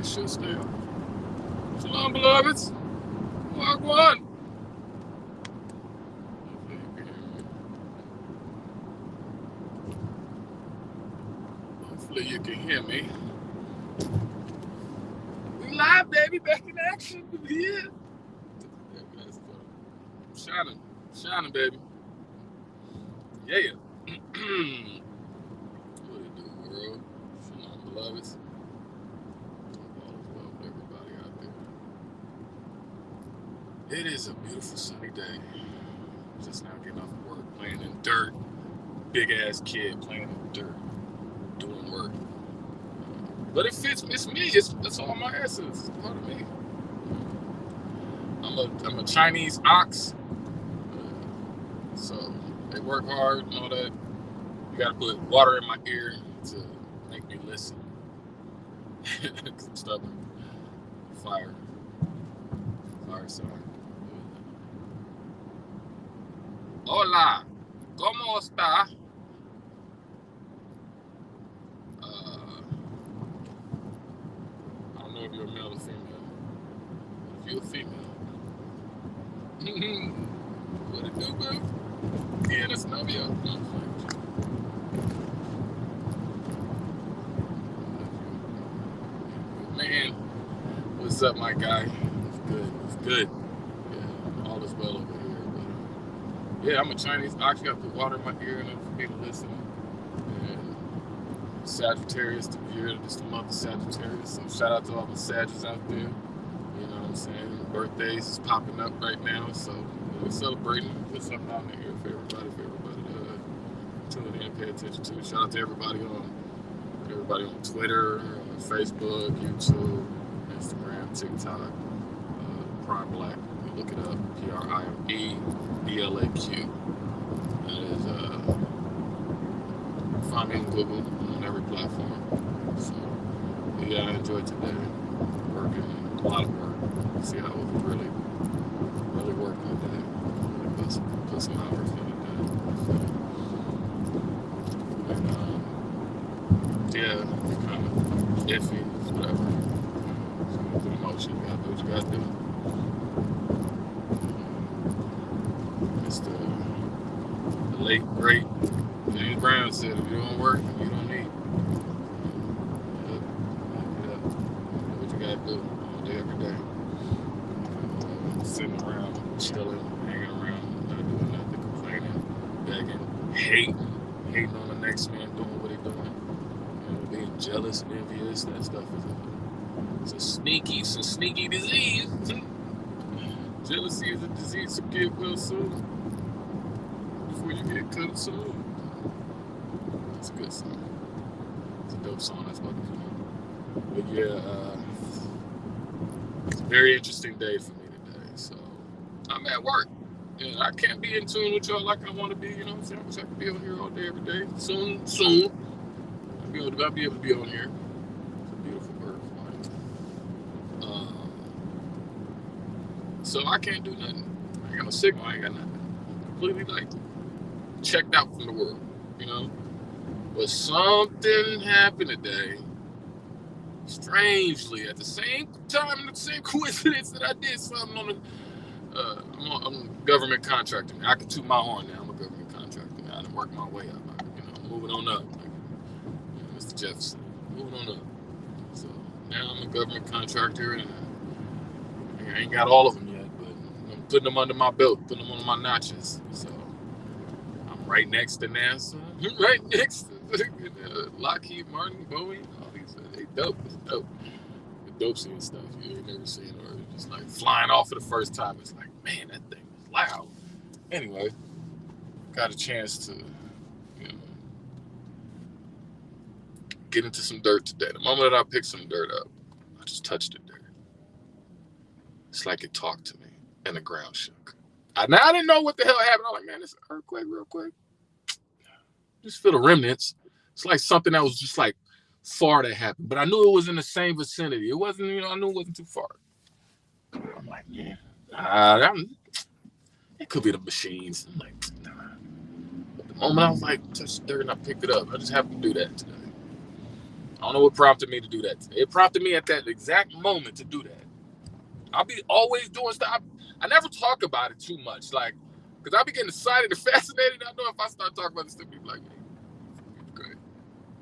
It should stay off. Shalom, beloveds. Walk one. Hopefully you can hear me. We live, baby. Back in action. Yeah. Shining, baby. Yeah. What it do, world? Shalom, beloveds. All is well with everybody out there. It is a beautiful sunny day. Just now getting off of work, playing in dirt. Big ass kid playing in dirt, doing work. But it fits. It's me. That's all my essence. It's part of me. I'm a Chinese ox. So they work hard and all that. You gotta put water in my ear to make me listen. Cause I'm stubborn. Fire sign. Hola, ¿cómo está? I don't know if you're a male or female. If you're a female, what it do, bro? Yeah, that's novio. Man, what's up, my guy? It's good. Yeah, all is well over here. But, yeah, I'm a Chinese ox. You gotta put water in my ear and for me to listen. And Sagittarius, the year, it's the month of Sagittarius. So shout out to all the Sagittarius out there. You know what I'm saying? Birthdays is popping up right now, so we're celebrating. Put something out in the air for everybody to tune in, pay attention to. Shout out to everybody on Twitter, Facebook, YouTube, Instagram, TikTok, Prime Black. You look it up, PRIMEBLAQ. That is find me on Google on every platform. So yeah, I enjoyed today. Working a lot of work. See how I was really working today. Put some hours in today. And yeah, kind of iffy, whatever. Just going through the motion. You gotta do what you gotta do. It's the late great James Brown said, if you don't work, you don't eat. Do what you gotta do all day, every day. Sitting around, chilling, hanging around, not doing nothing, complaining, begging, hating on the next man doing what he's doing. Being jealous and envious, that stuff is a sneaky disease. Jealousy is a disease to get well soon. Before you get cut soon. It's a good song. It's a dope song, that's what it's doing. But yeah, it's a very interesting day for me today. So I'm at work. And I can't be in tune with y'all like I want to be, you know what I'm saying? I wish I could be on here all day, every day. Soon. I'll be able to be on here. It's a beautiful bird flying. So I can't do nothing. I ain't got no signal. I ain't got nothing. Completely like checked out from the world, you know? But something happened today. Strangely, at the same time, the same coincidence that I did something on I'm government contracting. I can toot my horn now. I'm a government contractor. I done worked my way up. Moving on up. Mr. Jefferson, moving on up. So now I'm a government contractor, and I ain't got all of them yet, but I'm putting them under my belt, putting them on my notches. So I'm right next to NASA, right next to Lockheed Martin, Boeing, all these. They dope. It's dope. The dope seeing stuff you ain't never seen, or just like flying off for the first time. It's like, man, that thing was loud. Anyway, got a chance to, get into some dirt today. The moment that I picked some dirt up, I just touched it there. It's like it talked to me, and the ground shook. I didn't know what the hell happened. I'm like, man, this is an earthquake real quick. Just feel the remnants. It's like something that was just like far that happened, but I knew it was in the same vicinity. It wasn't, I knew it wasn't too far. I'm like, yeah, it could be the machines. I'm like, nah. But the moment I was like, touched dirt and I picked it up, I just happened to do that today. I don't know what prompted me to do that. It prompted me at that exact moment to do that. I'll be always doing stuff. I never talk about it too much, like, because I'll be getting excited and fascinated. I know if I start talking about this stuff, people like, me, great.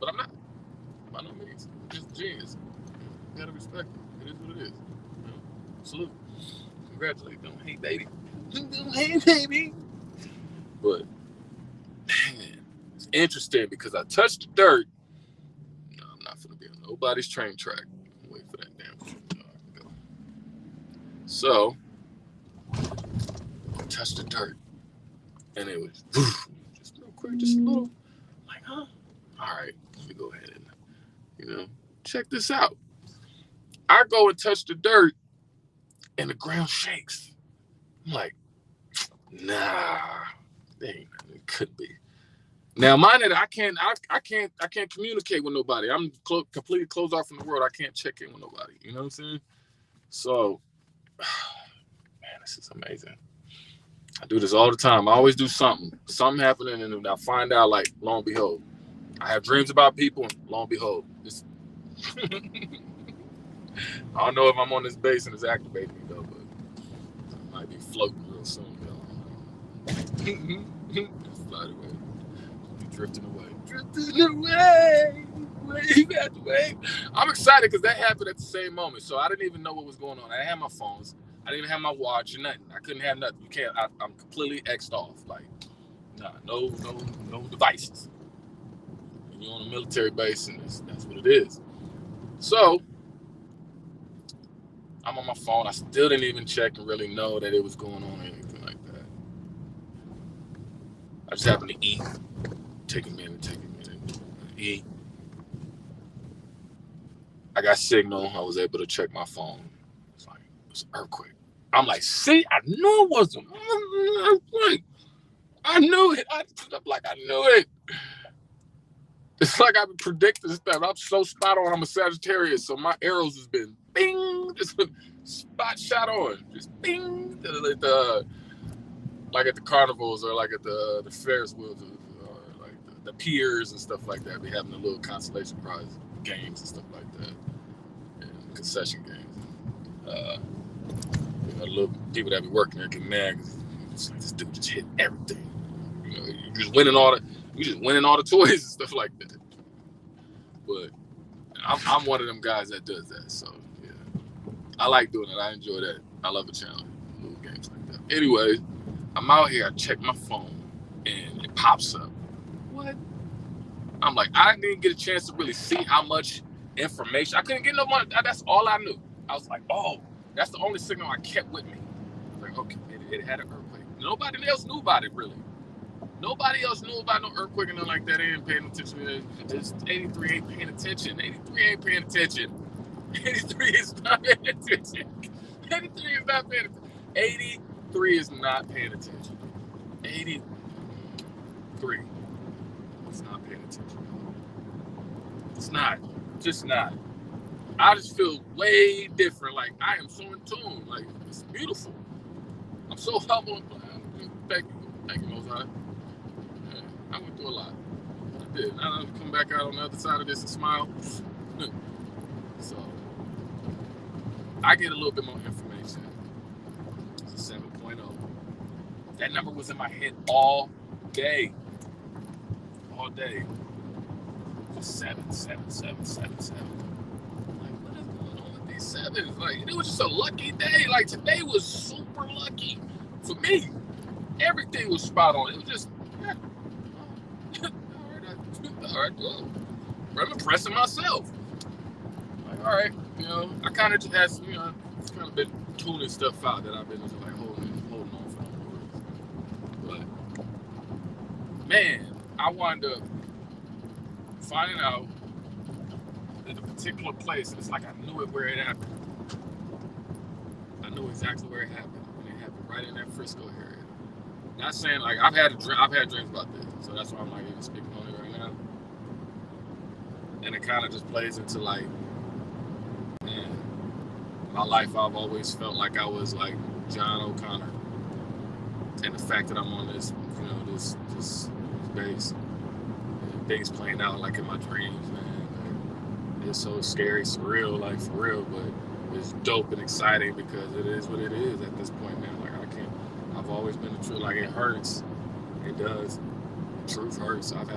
But I'm not. By no means. I'm just genius. You gotta respect it. It is what it is. Salute. Congratulate. Don't hate, baby. Don't hate, baby. But, man, it's interesting because I touched the dirt. No, I'm not gonna be on nobody's train track. Wait for that damn thing. Go. So, I touched the dirt. And it was just real quick, just a little, like, huh? All right, let me go ahead and, check this out. I go and touch the dirt, and the ground shakes. I'm like, nah, it couldn't be. Now, mind that I can't communicate with nobody. I'm completely closed off from the world. I can't check in with nobody. You know what I'm saying? So, man, this is amazing. I do this all the time. I always do something happening, and I find out, like, lo and behold, I have dreams about people, and lo and behold, this. I don't know if I'm on this base and it's activating me though, but I might be floating real soon. Just fly away, drifting away, wave after wave. I'm excited because that happened at the same moment, so I didn't even know what was going on. I didn't have my phones. I didn't even have my watch or nothing. I couldn't have nothing. You can't. I'm completely X'd off. Like, no devices. And you're on a military base, and that's what it is. So I'm on my phone. I still didn't even check and really know that it was going on or anything like that. I just happened to eat. Take a minute. Eat. I got signal. I was able to check my phone. It's like, it was an earthquake. I'm like, see, I knew it was an earthquake. I knew it. I knew it. It's like I've been predicting stuff. I'm so spot on. I'm a Sagittarius, so my arrows has been bing, just spot shot on, just bing. Like at the carnivals or like at the Ferris wheels or like the piers and stuff like that. Be having the little consolation prize games and stuff like that, and concession games. The little people that be working there get mad because like, this dude just hit everything. You just winning all the toys and stuff like that. But I'm one of them guys that does that. So yeah, I like doing it. I enjoy that. I love a challenge, little games like that. Anyways, I'm out here. I check my phone and it pops up. What? I'm like, I didn't get a chance to really see how much information. I couldn't get no money. That's all I knew. I was like, oh, that's the only signal I kept with me. Like, okay, it had an earthquake. Nobody else knew about it really. Nobody else knew about no earthquake and nothing like that. They ain't paying attention. It's 83 ain't paying attention. 83 ain't paying attention. 83 is not paying attention. 83 is not paying attention. 83 is not paying attention. 83 is not paying attention. It's not. Just not. I just feel way different. Like, I am so in tune. Like, it's beautiful. I'm so humble and glad. Thank you, Mozart. I went through a lot. I did. Now I'm come back out on the other side of this and smile. So I get a little bit more information. It's a 7.0. That number was in my head all day. All day. Just 7. Like, what is going on with these sevens? Like, it was just a lucky day. Like, today was super lucky for me. Everything was spot on. It was just, yeah. All right, well, I'm impressing myself. Like, all right, I kind of just had, it's kind of been tuning stuff out that I've been just like holding on for. But man, I wound up finding out that a particular place, and it's like I knew it where it happened. I knew exactly where it happened, and it happened right in that Frisco area. Not saying like I've had dreams about this, so that's why I'm like even speaking on it right now. And it kind of just plays into like, man, my life I've always felt like I was like John O'Connor, and the fact that I'm on this, this base, things playing out like in my dreams, man. is so scary, surreal, like for real, but it's dope and exciting because it is what it is at this point, man. Like I've always been the truth. Like it hurts, it does. The truth hurts. I've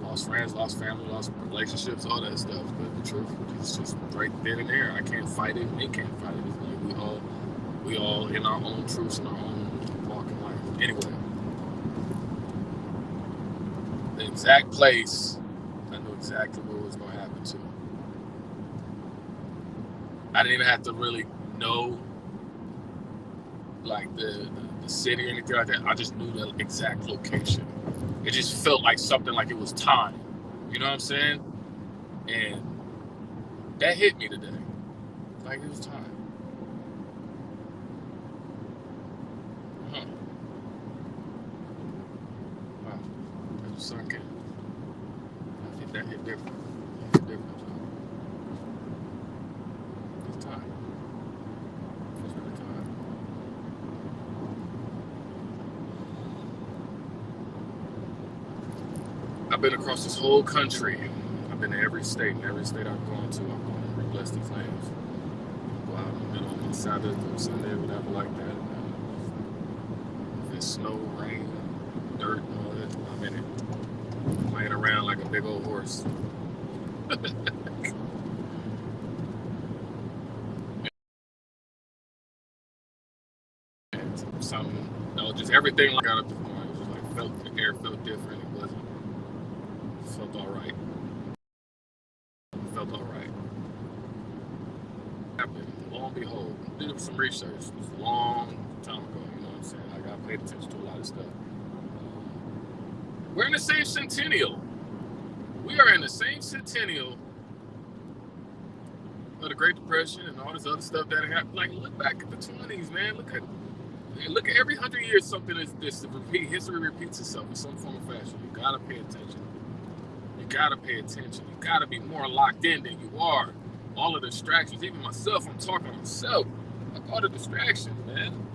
lost friends, lost family, lost relationships, all that stuff. But the truth is just right then and there. I can't fight it. They can't fight it. It's like we all in our own truths in our own walk in life. Anyway, the exact place, I knew exactly what was going to happen to. I didn't even have to really know like the city or anything like that. I just knew the exact location. It just felt like something like it was time. You know what I'm saying? And that hit me today. Like it was time. Huh. Wow. That just sunk in. I think that hit different. It hit different. It's time. It's really time. I've been across this whole country. I've been to every state, and every state I've gone to, I've gone to rebless the flames. Go out in the middle on Sabbath or Sunday, whatever like that. If it's snow, rain, dirt, and all that, I'm in it. Playing around like a big old horse. And something, just everything like got up this morning. It was just like the air felt different. It wasn't. Felt all right. Felt all right. Lo and behold, did some research. It was a long time ago. You know what I'm saying? Like I paid attention to a lot of stuff. We're in the same centennial. We are in the same centennial of the Great Depression and all this other stuff that happened. Like look back at the 20s, man. Look at every 100 years something is this repeat. History repeats itself in some form or fashion. You gotta pay attention. You gotta pay attention. You gotta be more locked in than you are. All the distractions, even myself, I'm talking to myself. Like all the distractions, man.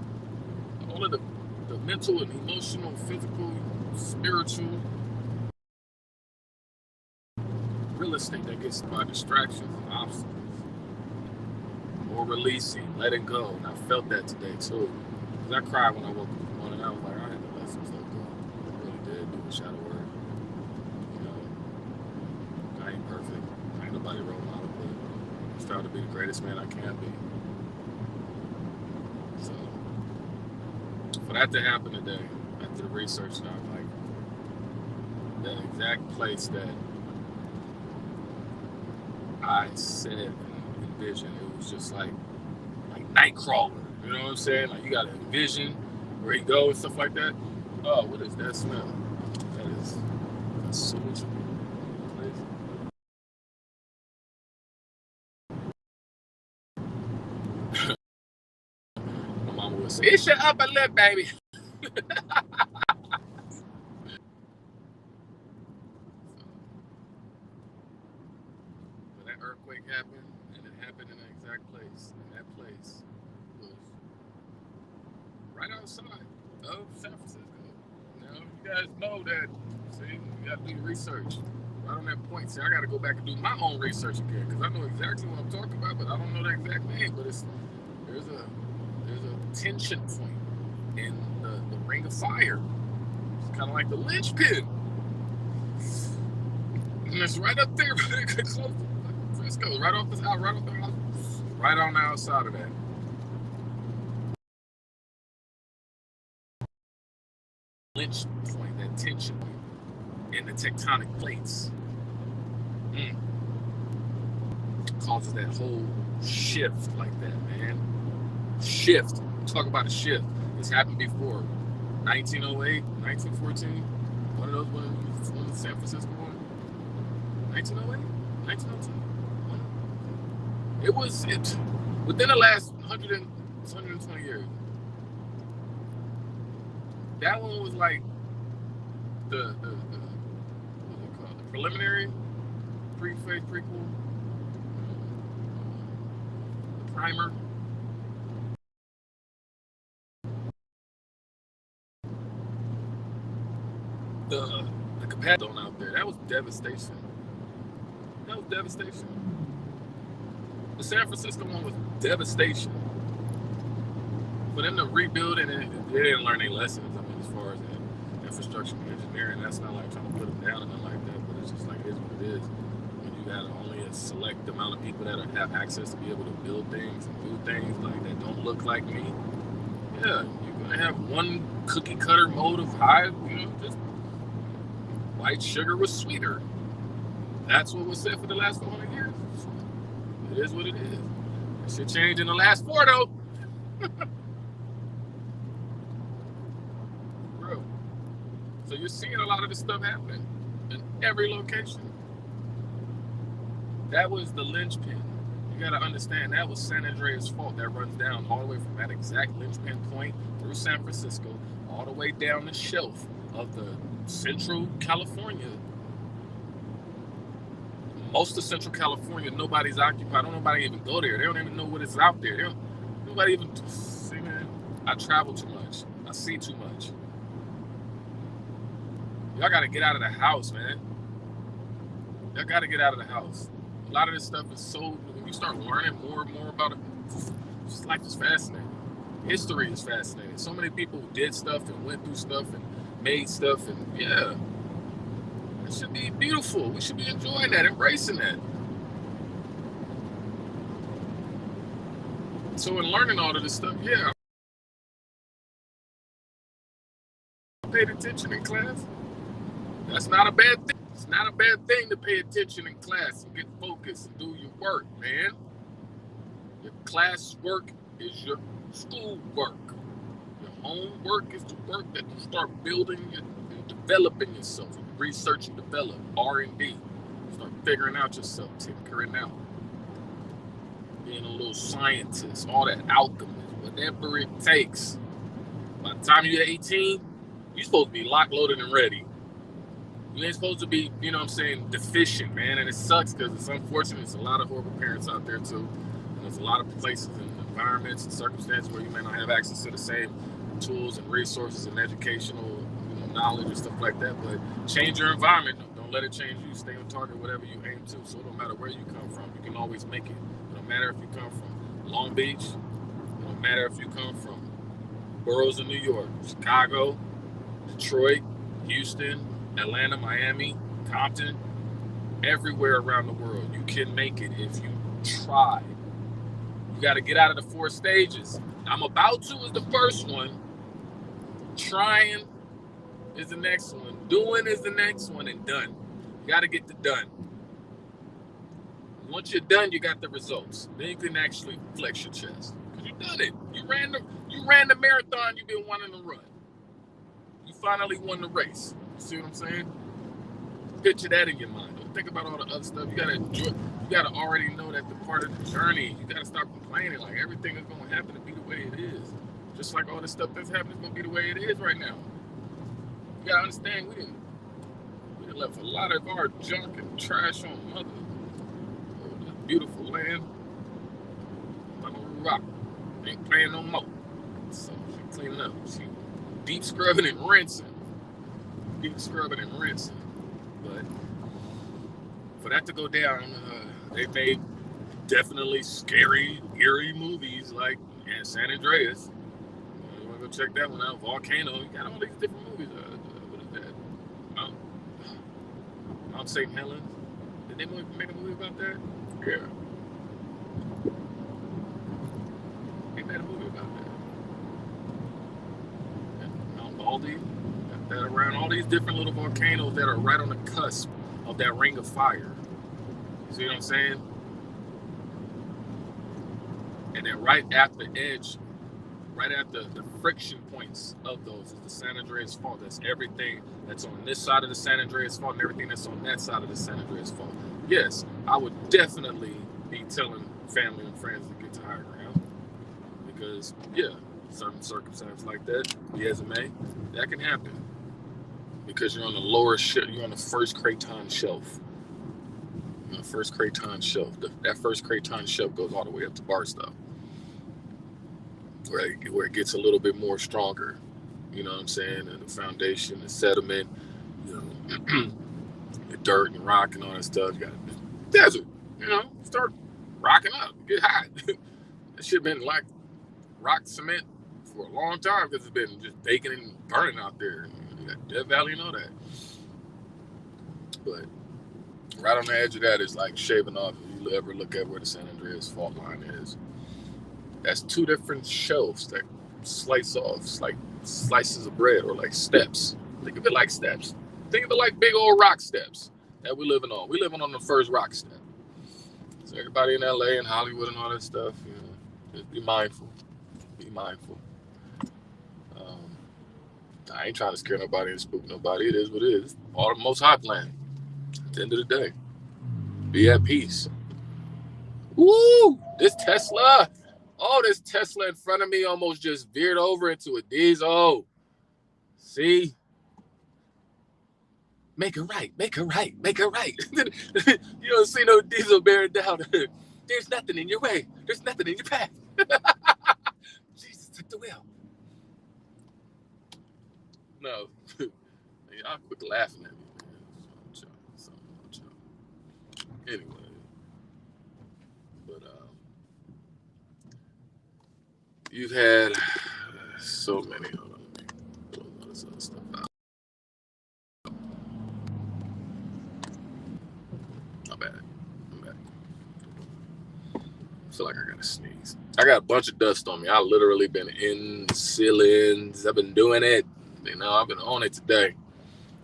All of the mental and emotional, physical, spiritual real estate that gets by distractions and obstacles. More releasing, letting go. And I felt that today too. Because I cried when I woke up in the morning. I was like, I had to let some stuff go. I really did do the shadow work. I ain't perfect. I ain't nobody role model, but I'm trying to be the greatest man I can be. So, for that to happen today, after the research, now I'm like, that exact place that I said and envisioned, it was just like Nightcrawler. You know what I'm saying? Like you gotta envision where he goes and stuff like that. Oh, what is that smell? That's sewage. My mama would say, "It's your upper lip, baby." When that earthquake happened, and it happened in the exact place, and that place was right outside of San Francisco. Now, you guys know that. See, you got to do your research. Right on that point, see, I got to go back and do my own research again because I know exactly what I'm talking about, but I don't know the exact name. But there's a tension point in the Ring of Fire. It's kind of like the linchpin, and it's right up there, close to Frisco, right off the house, right on the outside of that. Lynch point, that tension point in the tectonic plates causes that whole shift like that, man. Shift. Talk about a shift. This happened before. 1908, 1914. One of those ones, one of the San Francisco one. 1908, 1902. It was within the last 120 years. That one was like the what's it called? The preliminary, pre-phase, prequel, the primer. The capacity out there, that was devastation. That was devastation. The San Francisco one was devastation. For them to rebuild it, and they didn't learn any lessons. I mean, as far as that infrastructure and engineering, that's not like trying to put them down and nothing like that, but it's just like, it is what it is. When you got only a select amount of people that have access to be able to build things and do things like that don't look like me, yeah, you're going to have one cookie cutter mode of just white sugar was sweeter. That's what was said for the last 400 years. It is what it is. It should change in the last 4, though. Bro. So you're seeing a lot of this stuff happening in every location. That was the linchpin. You got to understand, that was San Andreas fault that runs down all the way from that exact linchpin point through San Francisco, all the way down the shelf of the Central California. Most of Central California, nobody's occupied. Don't nobody even go there. They don't even know what is out there. Nobody even see, man. I travel too much. I see too much. Y'all got to get out of the house, man. Y'all got to get out of the house. A lot of this stuff is so, when you start learning more and more about it, just life is fascinating. History is fascinating. So many people did stuff and went through stuff and made stuff, and yeah. It should be beautiful. We should be enjoying that, embracing that. So in learning all of this stuff, yeah, I paid attention in class. That's not a bad thing. It's not a bad thing to pay attention in class and get focused and do your work, man. Your class work is your school work. Your homework is the work that you start building and developing yourself. Research and develop, R&D. Start figuring out yourself, tinkering out. Being a little scientist, all that alchemist, whatever it takes. By the time you're 18, you're supposed to be locked, loaded, and ready. You ain't supposed to be, deficient, man. And it sucks because it's unfortunate. There's a lot of horrible parents out there too. And there's a lot of places and environments and circumstances where you may not have access to the same tools and resources and educational knowledge and stuff like that, but change your environment. Don't let it change you. Stay on target, whatever you aim to. So it don't matter where you come from, you can always make it. It don't matter if you come from Long Beach. It don't matter if you come from boroughs of New York, Chicago, Detroit, Houston, Atlanta, Miami, Compton, everywhere around the world. You can make it if you try. You got to get out of the 4 stages. I'm about to is the first one. Trying is the next one. Doing is the next one, and done. You got to get the done. Once you're done, you got the results. Then you can actually flex your chest because you done it. You ran the marathon you've been wanting to run. You finally won the race. You see what I'm saying? Picture that in your mind. Don't think about all the other stuff. You gotta enjoy. You gotta already know that the part of the journey. You gotta stop complaining. Like everything is gonna happen to be the way it is. Just like all this stuff that's happening is gonna be the way it is right now. You gotta understand, we didn't left a lot of our junk and trash on Mother this beautiful land. Mama Rock ain't playing no more. So she cleaning up. She deep scrubbing and rinsing. But for that to go down, they made definitely scary, eerie movies like San Andreas. You want to go check that one out? Volcano. You got all these different movies. What is that? Mount St. Helens. Did they make a movie about that? Yeah. They made a movie about that. And Mount Baldy. That around all these different little volcanoes that are right on the cusp of that ring of fire. You see what I'm saying? And then right at the edge, right at the friction points of those is the San Andreas Fault. That's everything that's on this side of the San Andreas Fault and everything that's on that side of the San Andreas Fault. Yes, I would definitely be telling family and friends to get to higher ground because, yeah, certain circumstances like that, be as it may, that can happen. Because you're on the lower you're on the first craton shelf. The first craton shelf. That first craton shelf goes all the way up to Barstow, where it gets a little bit more stronger. You know what I'm saying? And the foundation, the sediment, the dirt and rock and all that stuff. You got desert. Start rocking up, get hot. That shit been like rock cement for a long time because it's been just baking and burning out there. You got Death Valley and all that. But right on the edge of that is like shaving off. If you ever look at where the San Andreas fault line is, that's two different shelves that slice off, like slices of bread or like steps. Think of it like steps. Think of it like big old rock steps that we're living on. We're living on the first rock step. So everybody in LA and Hollywood and all that stuff, just be mindful. Be mindful. I ain't trying to scare nobody and spook nobody. It is what it is. All the Most High plan. At the end of the day, be at peace. Woo! This Tesla in front of me almost just veered over into a diesel. See? Make it right. You don't see no diesel bearing down. There's nothing in your way. There's nothing in your path. Jesus took the wheel. No. Y'all quit laughing at me, man. Anyway. But you've had so many of them. All this other stuff out. I'm back. I feel like I gotta sneeze. I got a bunch of dust on me. I literally been in ceilings. I've been doing it. I've been on it today.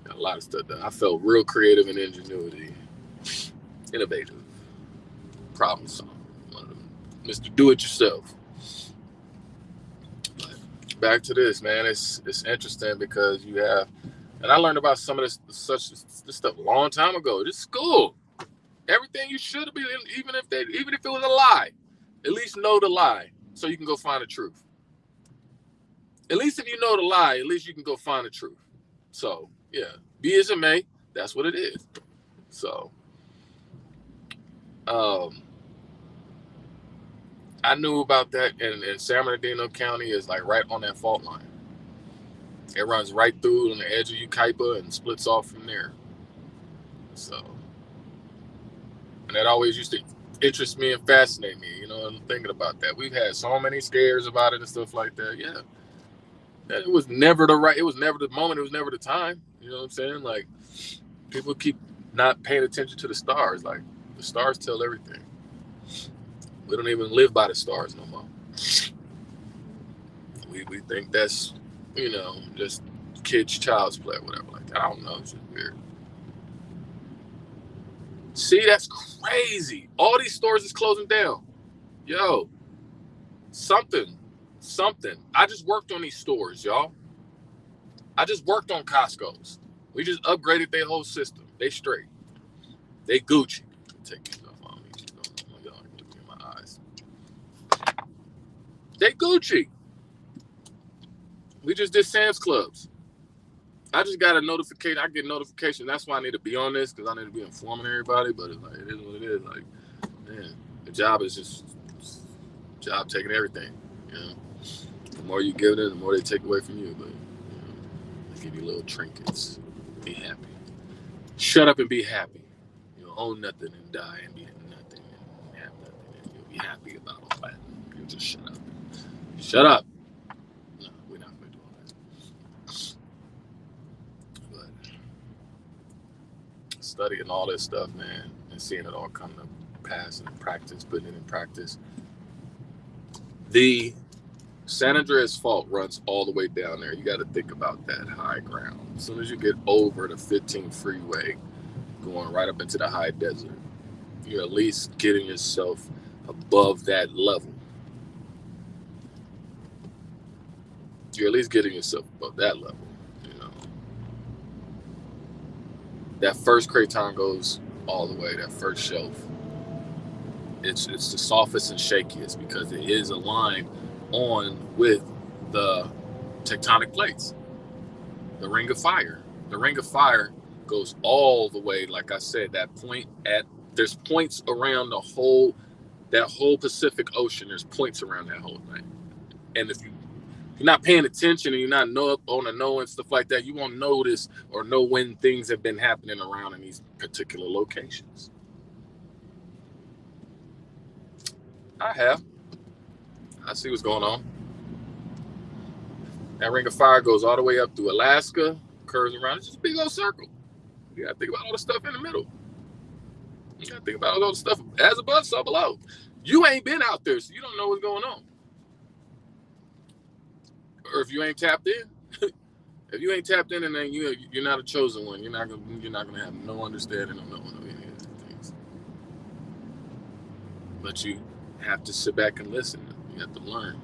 Got a lot of stuff done. I felt real creative and ingenuity. Innovative. Problem solving. Mr. Do-It-Yourself. But back to this, man. It's interesting because you have, and I learned about some of this stuff a long time ago. This school. Everything you should be, even if it was a lie, at least know the lie so you can go find the truth. At least if you know the lie, at least you can go find the truth. So yeah, be as it may, that's what it is. So I knew about that, and San Bernardino County is like right on that fault line. It runs right through on the edge of Yucaipa and splits off from there. So, and that always used to interest me and fascinate me, I'm thinking about that. We've had so many scares about it and stuff like that. Yeah. It was never the moment, it was never the time. You know what I'm saying? Like, people keep not paying attention to the stars. Like, the stars tell everything. We don't even live by the stars no more. We think that's, just kids' child's play or whatever. Like, I don't know. It's just weird. See, that's crazy. All these stores is closing down. Yo, something. I just worked on these stores, y'all. I just worked on Costco's. We just upgraded their whole system. They straight. They Gucci. Take this stuff on me. Y'all look in my eyes. They Gucci. We just did Sam's Clubs. I just got a notification. I get notifications. That's why I need to be on this, because I need to be informing everybody. But it's like, it is what it is. Like, man, the job is just job taking everything. The more you give them, the more they take away from you. But they give you little trinkets. Be happy. Shut up and be happy. You'll own nothing and die and be nothing and have nothing, and you'll be happy about all that. You just shut up. Shut up. No, we're not going to do all that. But studying all this stuff, man, and seeing it all come to pass and practice, putting it in practice. The San Andreas Fault runs all the way down there. You got to think about that high ground. As soon as you get over the 15 freeway, going right up into the high desert, you're at least getting yourself above that level. You're at least getting yourself above that level. That first craton goes all the way, that first shelf. It's the softest and shakiest because it is aligned on with the tectonic plates. The Ring of Fire. The Ring of Fire goes all the way, like I said, there's points around that whole Pacific Ocean. There's points around that whole thing. And if you're not paying attention and you're not on the know and stuff like that, you won't notice or know when things have been happening around in these particular locations. I have. I see what's going on. That ring of fire goes all the way up through Alaska, curves around. It's just a big old circle. You gotta think about all the stuff in the middle. You gotta think about all the stuff as above, so below. You ain't been out there, so you don't know what's going on. Or if you ain't tapped in, if you ain't tapped in, and then you're not a chosen one. You're not gonna have no understanding of any of these things. But you have to sit back and listen. You have to learn.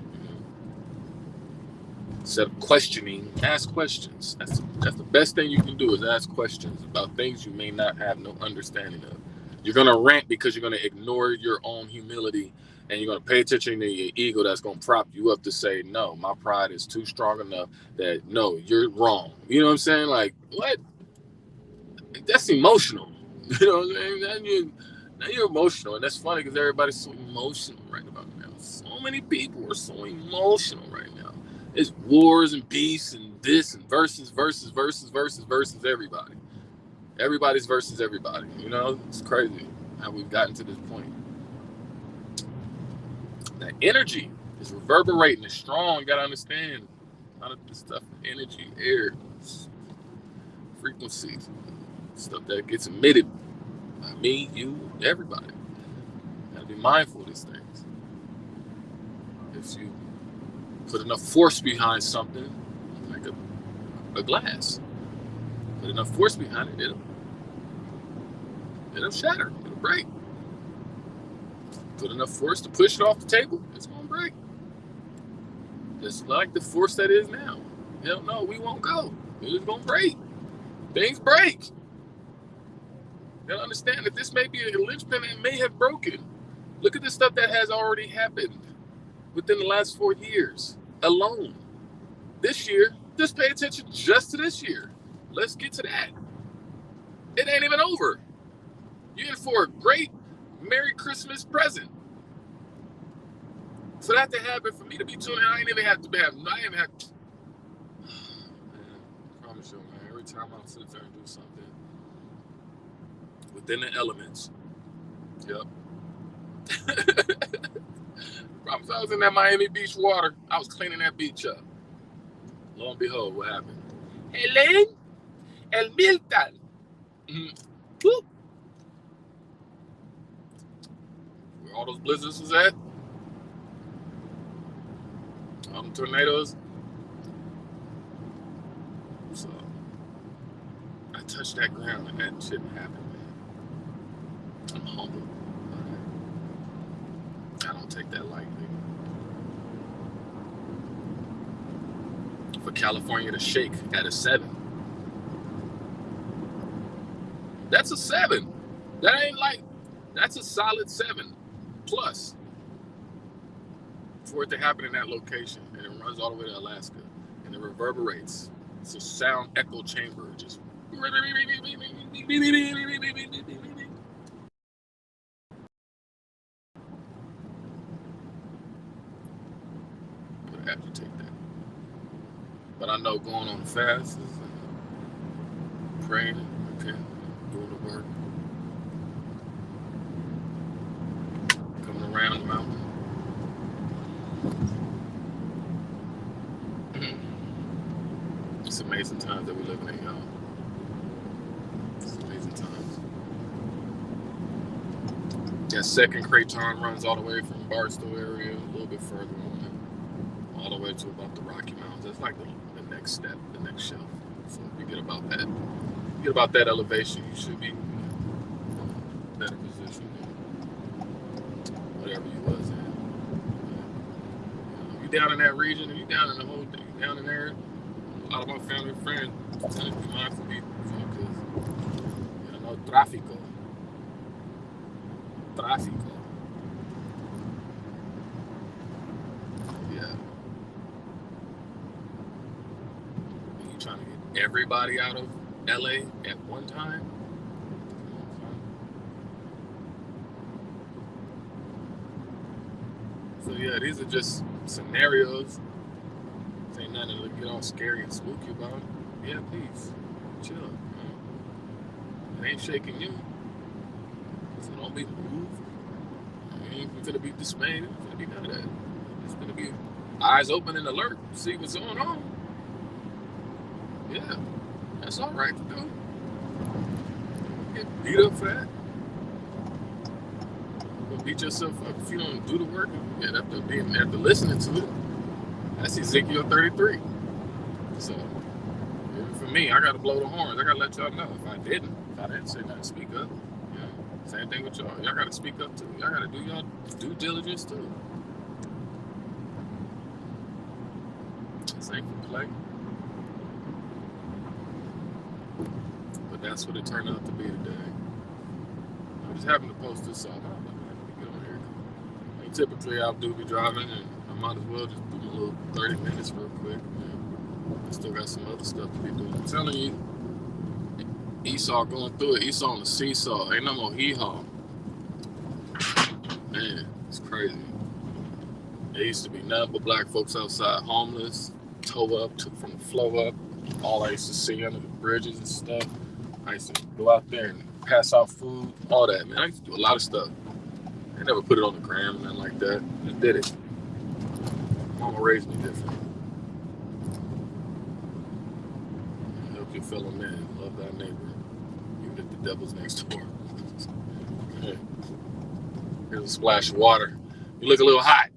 Instead of questioning, ask questions. That's the best thing you can do is ask questions about things you may not have no understanding of. You're gonna rant because you're gonna ignore your own humility, and you're gonna pay attention to your ego that's gonna prop you up to say, no, my pride is too strong enough that no, you're wrong. You know what I'm saying? Like, what? That's emotional. You know what I'm saying? Now you're emotional, and that's funny because everybody's so emotional right about now. So many people are so emotional right now. It's wars and beasts and this and versus everybody. Everybody's versus everybody. You know, it's crazy how we've gotten to this point. That energy is reverberating. It's strong. You gotta understand. A lot of this stuff, energy, air, frequencies, stuff that gets emitted by me, you, everybody. You gotta be mindful of these things. If you put enough force behind something, like a glass, put enough force behind it, it'll shatter, it'll break. Put enough force to push it off the table, it's gonna break. Just like the force that is now. Hell no, we won't go. It's gonna break. Things break. You gotta understand that this may be a linchpin and may have broken. Look at the stuff that has already happened within the last 4 years alone. This year, just pay attention just to this year. Let's get to that. It ain't even over. You're in for a great Merry Christmas present. For that to happen, for me to be tuning in, I ain't even have to have. I ain't even have. Man, I promise you, man. Every time I sit there and do something within the elements, yep. Promise I was in that Miami Beach water. I was cleaning that beach up. Lo and behold, what happened? Helen El Milton. Whoop. Where all those blizzards was at? All them tornadoes. So I touched that ground and that shouldn't happen, man. I'm humble. I don't take that lightly. For California to shake at a 7. That's a 7. That ain't like, that's a solid 7 plus for it to happen in that location. And it runs all the way to Alaska. And it reverberates. It's a sound echo chamber. Just would have to take that. But I know going on the fast is praying, repenting, doing the work, coming around the mountain. It's amazing times that we're living in, y'all. It's amazing times. That second Craton runs all the way from Barstow area, a little bit further on, all the way to about the Rocky Mountains. That's like the next step, the next shelf. So if you get about that elevation, you should be in a better position than whatever you was in. You down in that region, and you down in the whole thing, you down in there. A lot of my family and friends tend to be mindful people because you know tráfico. Yeah. And you trying to get everybody out of LA at one time? So yeah, these are just scenarios. This ain't nothing to get all scary and spooky about. Yeah, please. Chill. It ain't shaking you. So don't be moved. ain't finna be dismayed. It ain't finna be none of that. It's finna be eyes open and alert. See what's going on. Yeah, that's all right to do. Get beat up for that. You're gonna beat yourself up if you don't do the work. Yeah, after listening to it. That's Ezekiel 33. So even for me, I gotta blow the horns. I gotta let y'all know. If I didn't say nothing, speak up. Yeah. Same thing with y'all. Y'all gotta speak up too. Y'all gotta do y'all due diligence too. This ain't for play. But that's what it turned out to be today. I just happened to post this on. Get on here. I mean, typically I do be driving, and I might as well just do a little 30 minutes real quick. I still got some other stuff to be doing. I'm telling you, Esau going through it. Esau on the seesaw. Ain't no more hee-haw. Man, it's crazy. There used to be nothing but black folks outside, homeless, toe up, took from the flow up. All I used to see under the bridges and stuff. I used to go out there and pass out food, all that, man. I used to do a lot of stuff. I never put it on the gram or nothing like that. Just did it. Mama raised me different. Help your fellow man. Love thy neighbor. Even if the devil's next door. Yeah. Here's a splash of water. You look a little hot.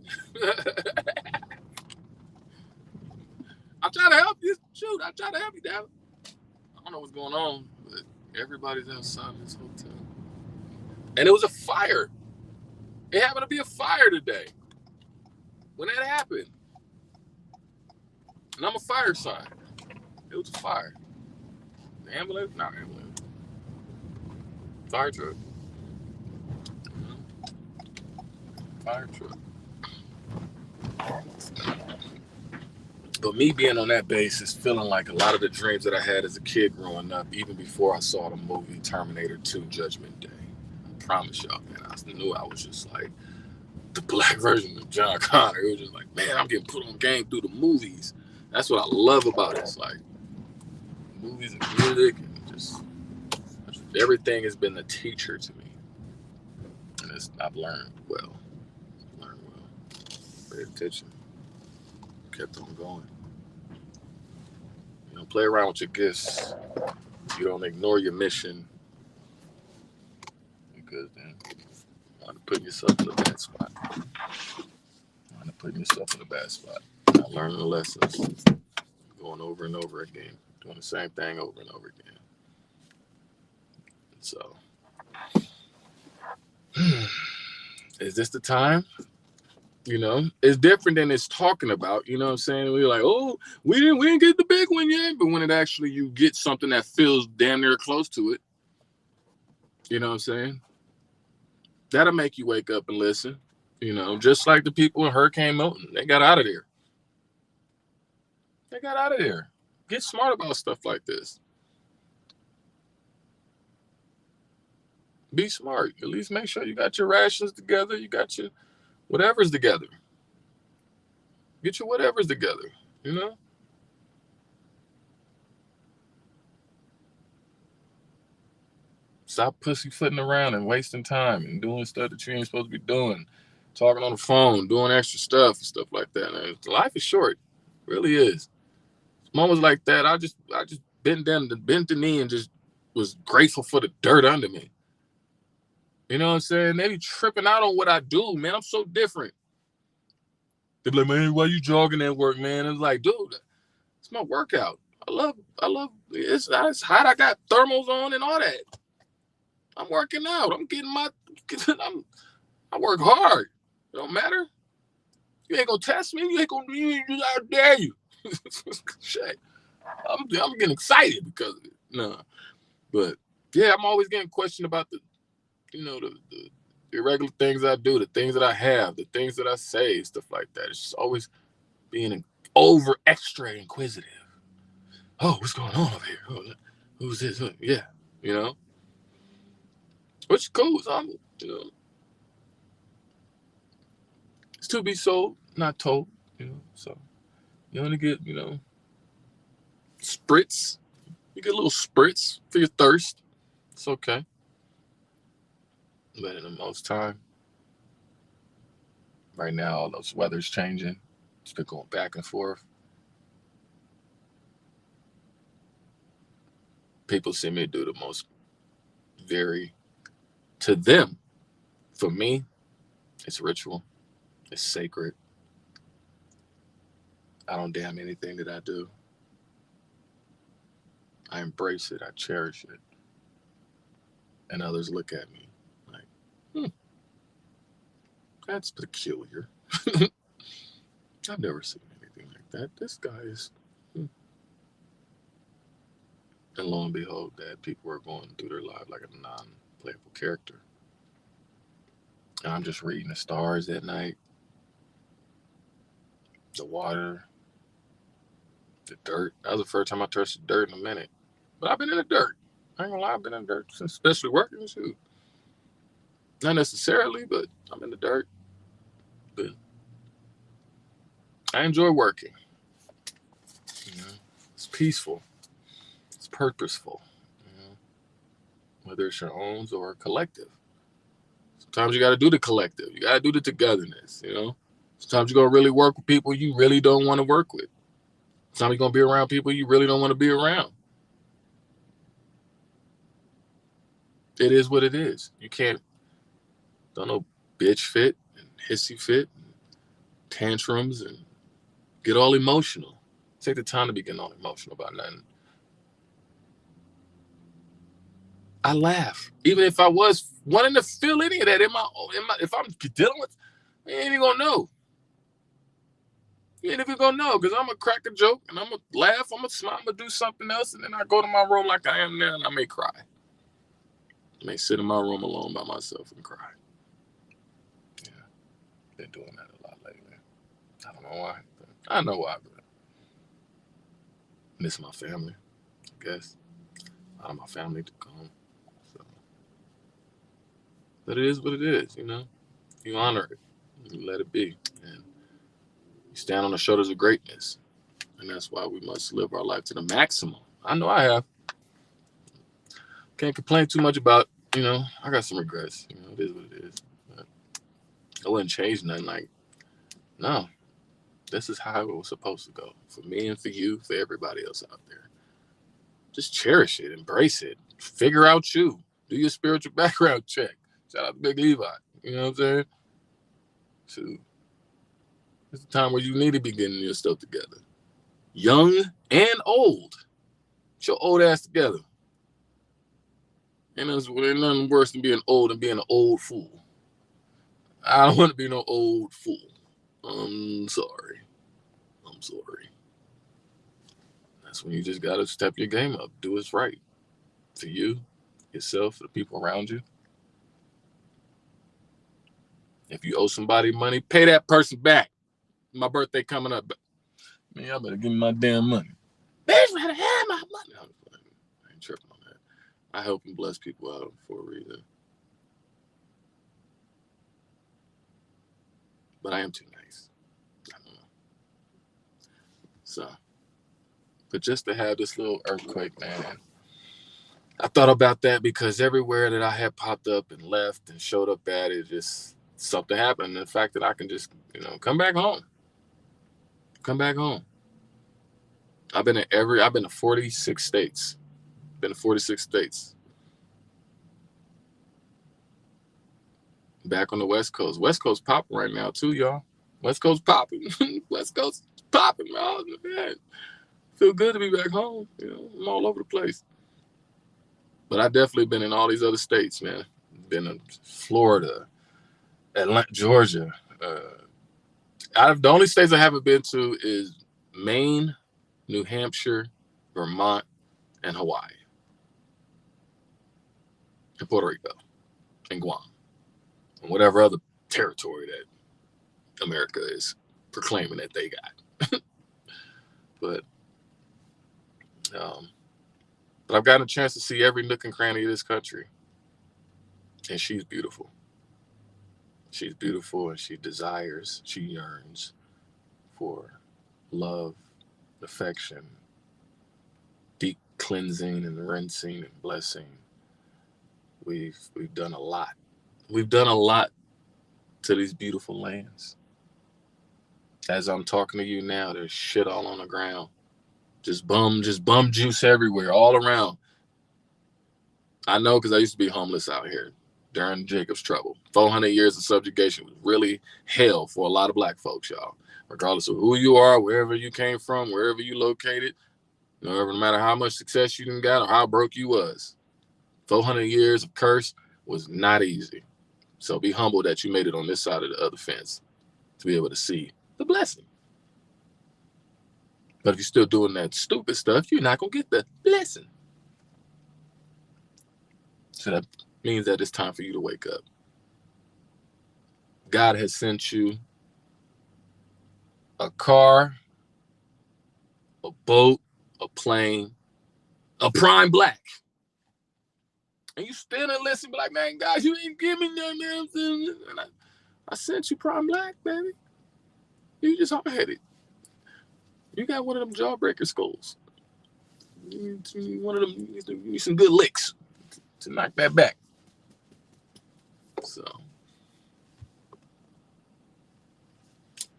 I'm trying to help you. Shoot, I'm trying to help you, Dad. I don't know what's going on, but everybody's outside this hotel. And it was a fire. It happened to be a fire today. When that happened. And I'm a fire sign. It was a fire. The ambulance? Not ambulance. Fire truck. Fire truck. But me being on that basis, feeling like a lot of the dreams that I had as a kid growing up, even before I saw the movie Terminator 2 Judgment Day. I promise y'all, man, I knew I was just like the black version of John Connor. It was just like, man, I'm getting put on game through the movies. That's what I love about it. It's like movies and music and just everything has been a teacher to me. And I've learned well. Paid attention. Kept on going. You don't play around with your gifts. You don't ignore your mission. Because then you wind up putting yourself in a bad spot. Not learning the lessons. Going over and over again. Doing the same thing over and over again. So, is this the time? You know, it's different than it's talking about. You know what I'm saying? We're like, oh, we didn't get the big one yet. But when it actually you get something that feels damn near close to it, you know what I'm saying? That'll make you wake up and listen. You know, just like the people in Hurricane Milton, they got out of there. Get smart about stuff like this. Be smart. At least make sure you got your rations together. You got your whatever's together. Get your whatever's together, you know? Stop pussyfooting around and wasting time and doing stuff that you ain't supposed to be doing. Talking on the phone, doing extra stuff and stuff like that. Man, life is short. It really is. Moments like that, I just bent the knee and just was grateful for the dirt under me. You know what I'm saying? They be tripping out on what I do, man. I'm so different. They're like, man, why you jogging at work, man? It's like, dude, it's my workout. I love it's hot. I got thermals on and all that. I'm working out. I'm getting I work hard. It don't matter. You ain't gonna test me. You ain't gonna I dare you. Shit. I'm getting excited because of it. No. But yeah, I'm always getting questioned about the irregular things I do, the things that I have, the things that I say, stuff like that. It's just always being over extra inquisitive. Oh, what's going on over here? Oh, who's this? Yeah, you know. Which is cool. You know, it's to be sold, not told. You know, so you only get spritz. You get a little spritz for your thirst. It's okay. But in the most time, Right now, all those weather's changing. It's been going back and forth. People see me do the most very, to them, for me, it's ritual. It's sacred. I don't damn anything that I do. I embrace it. I cherish it. And others look at me like, hmm, that's peculiar. I've never seen anything like that. This guy is. Hmm. And lo and behold, that people are going through their life like a non-playable character. And I'm just reading the stars at night, the water, the dirt. That was the first time I touched the dirt in a minute. But I've been in the dirt. I ain't gonna lie, I've been in the dirt since, especially working. Shoot. Not necessarily, but I'm in the dirt. But I enjoy working. You know, it's peaceful. It's purposeful. You know, whether it's your own or a collective. Sometimes you got to do the collective. You got to do the togetherness. You know, sometimes you're gonna really work with people you really don't want to work with. Sometimes you're gonna be around people you really don't want to be around. It is what it is. You can't don't know bitch fit and hissy fit and tantrums and get all emotional. Take the time to be getting all emotional about nothing. I laugh. Even if I was wanting to feel any of that in my if I'm dealing with, you ain't even gonna know. You ain't even gonna know because I'm gonna crack a joke and I'm gonna laugh, I'm gonna smile, I'm gonna do something else, and then I go to my room like I am now and I may cry. I may sit in my room alone by myself and cry. Yeah, been doing that a lot lately. I don't know why. But I know why, but I miss my family, I guess. A lot of my family to come. So, but it is what it is, you know. You honor it, you let it be, and you stand on the shoulders of greatness, and that's why we must live our life to the maximum. I know I have. Can't complain too much about. You know, I got some regrets. You know, it is what it is. But I wouldn't change nothing. Like, no, this is how it was supposed to go for me and for you, for everybody else out there. Just cherish it, embrace it, figure out you, do your spiritual background check. Shout out to Big Levi. You know what I'm saying? So it's the time where you need to be getting your stuff together. Young and old. Get your old ass together. And there's nothing worse than being old and being an old fool. I don't want to be no old fool. I'm sorry. I'm sorry. That's when you just gotta step your game up. Do what's right. For you, yourself, for the people around you. If you owe somebody money, pay that person back. My birthday coming up. Man, y'all better give me my damn money. Bitch, better have my money. I ain't tripping on that. I help and bless people out for a reason. But I am too nice. I don't know. So, but just to have this little earthquake, man, I thought about that because everywhere that I had popped up and left and showed up at, it just something happened. And the fact that I can just, come back home. Come back home. I've been to 46 states. Been to 46 states. Back on the West Coast. West Coast popping right now too, y'all. West Coast popping. West Coast popping, man. Feel good to be back home. I'm all over the place. But I definitely been in all these other states, man. Been in Florida, Atlanta, Georgia. The only states I haven't been to is Maine, New Hampshire, Vermont, and Hawaii. And Puerto Rico. And Guam. And whatever other territory that America is proclaiming that they got. But I've gotten a chance to see every nook and cranny of this country. And she's beautiful. She's beautiful and she desires, she yearns for love, affection, deep cleansing and rinsing and blessing. We've done a lot. We've done a lot to these beautiful lands. As I'm talking to you now, there's shit all on the ground. Just bum juice everywhere, all around. I know because I used to be homeless out here during Jacob's trouble. 400 years of subjugation was really hell for a lot of black folks, y'all. Regardless of who you are, wherever you came from, wherever you located, no matter how much success you done got or how broke you was. 400 years of curse was not easy. So be humble that you made it on this side of the other fence to be able to see the blessing. But if you're still doing that stupid stuff, you're not going to get the blessing. So that means that it's time for you to wake up. God has sent you a car, a boat, a plane, a prime black. And you still didn't listen, be like, man, guys, you ain't give me no damn. I sent you prime black, baby. You just hard-headed. You got one of them jawbreaker schools. One of them, you need some good licks to knock that back. So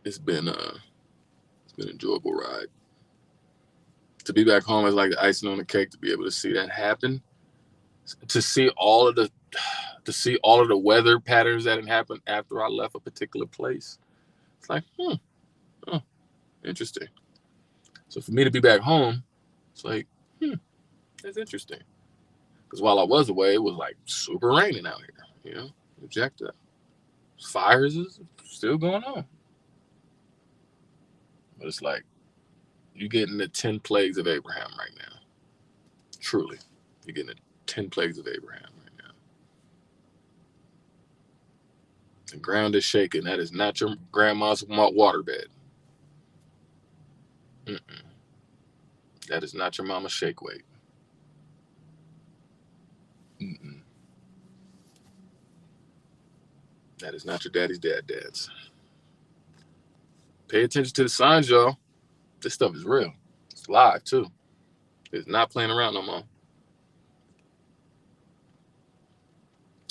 it's been an enjoyable ride. To be back home is like the icing on the cake. To be able to see that happen, to see all of the weather patterns that had happened after I left a particular place. It's like, interesting. So for me to be back home, it's like, that's interesting. Because while I was away, it was like super raining out here. Jacked up. Fires is still going on. But it's like, you're getting the 10 plagues of Abraham right now. Truly. You're getting the 10 plagues of Abraham right now. The ground is shaking. That is not your grandma's waterbed. That is not your mama's shake weight. That is not your daddy's dad's. Pay attention to the signs, y'all. This stuff is real. It's live, too. It's not playing around no more.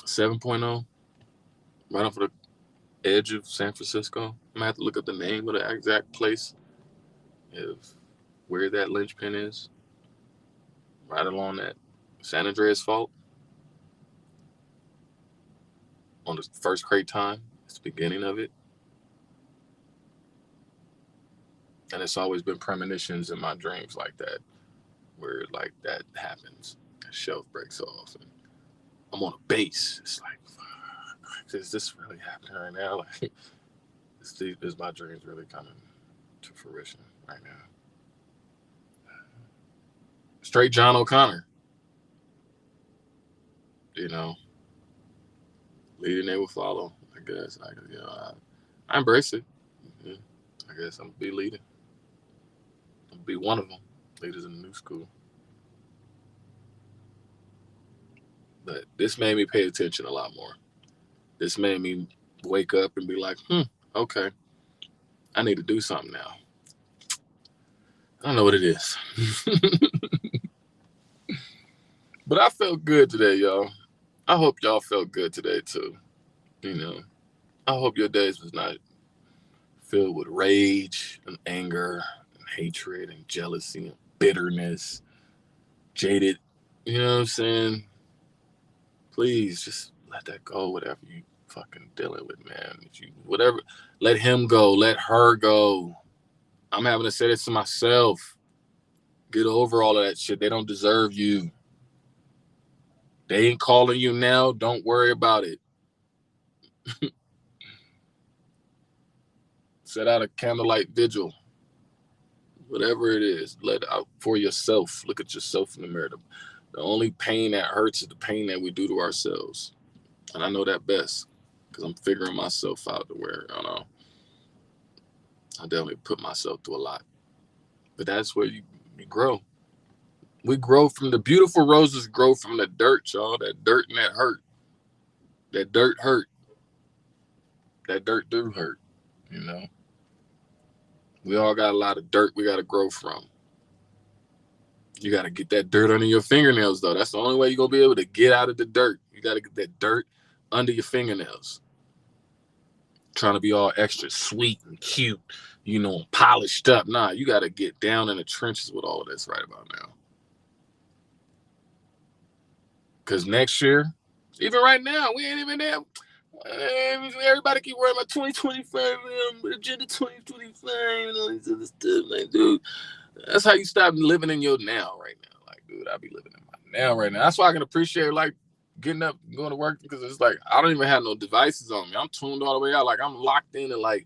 7.0, right off of the edge of San Francisco. I'm going to have to look up the name of the exact place of where that linchpin is. Right along that San Andreas Fault. On the first Craton. It's the beginning of it. And it's always been premonitions in my dreams like that, where like that happens. A shelf breaks off and I'm on a base. It's like, is this really happening right now? Like, is my dreams really coming to fruition right now? Straight John O'Connor. Leading they will follow. I guess I embrace it. I guess I'm gonna be leading. I'm gonna be one of them. Leaders in the new school. But this made me pay attention a lot more. This made me wake up and be like, okay, I need to do something now. I don't know what it is. But I felt good today, y'all. I hope y'all felt good today, too. I hope your days was not filled with rage and anger and hatred and jealousy and bitterness, jaded. You know what I'm saying? Please just let that go, whatever you fucking dealing with, man. Whatever, let him go, let her go. I'm having to say this to myself. Get over all of that shit. They don't deserve you. They ain't calling you now. Don't worry about it. Set out a candlelight vigil. Whatever it is, let it out for yourself. Look at yourself in the mirror. The only pain that hurts is the pain that we do to ourselves. And I know that best because I'm figuring myself out to where, I definitely put myself through a lot. But that's where you grow. We grow from the beautiful roses, grow from the dirt, y'all. That dirt and that hurt. That dirt hurt. That dirt do hurt, We all got a lot of dirt we got to grow from. You got to get that dirt under your fingernails, though. That's the only way you're going to be able to get out of the dirt. You got to get that dirt under your fingernails. Trying to be all extra sweet and cute polished up. Nah, you got to get down in the trenches with all of this right about now. Because next year, even right now, we ain't even there. Everybody keep worrying about 2025, Agenda 2025, and all this other stuff. Like, dude, that's how you stop living in your now right now. Like, dude, I be living in my now right now. That's why I can appreciate, like, getting up, going to work, because it's like, I don't even have no devices on me. I'm tuned all the way out. Like, I'm locked in and, like,